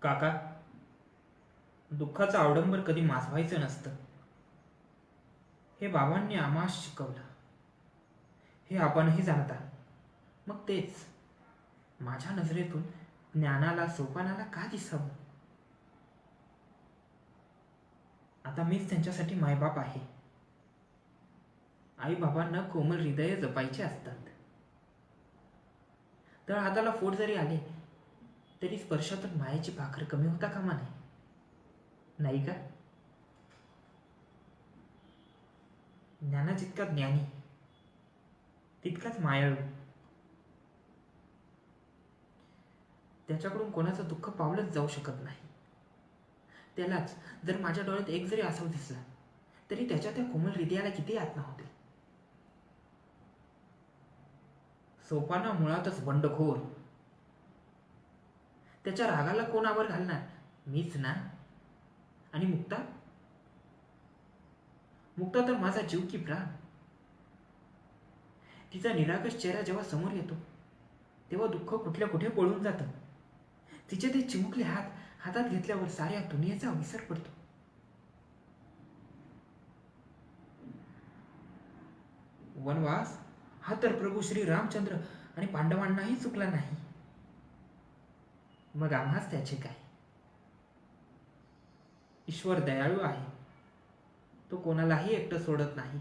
काका, दुःखाचं अवडंबर कधी माजवायचं नसतं, हे बाबांनी आम्हास शिकवलं. हे आपणही जाणता. मग तेच माझ्या नजरेतून ज्ञानाला सोपानाला का दिसावं? आता मीच त्यांच्यासाठी मायबाप आहे. आई बाबांना कोमल हृदय जपायचे असतात. तर हाताला फोड जरी आले तरी स्पर्शातून मायेची भाकर कमी होता कामा नये, नाही का? ज्ञाना जितका ज्ञानी तितकाच मायाळू. त्याच्याकडून कोणाचं दुःख पावलंच जाऊ शकत नाही. त्यालाच जर माझ्या डोळ्यात एक जरी आसव दिसला तरी त्याच्या त्या कोमल हृदयाला किती यातना होते. सोपाना मुळातच बंडखोर. त्याच्या रागाला कोण आवर घालणार? मीच ना. आणि मुक्ता, मुक्ता तर माझा जीव की प्राण. तिचा निरागस चेहरा जेव्हा समोर येतो तेव्हा दुःख कुठल्या कुठे पळून जातं. तिचे ते चिमुकले हात हातात घेतल्यावर साऱ्या दुनियेचा विसर पडतो. वनवास हा तर प्रभू श्री रामचंद्र आणि पांडवांनाही चुकला नाही. मग आम्हाच त्याचे काय? ईश्वर दयाळू आहे. तो कोणालाही एकटं सोडत नाही,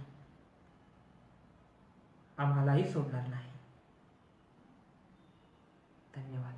आम्हालाही सोडणार नाही. धन्यवाद.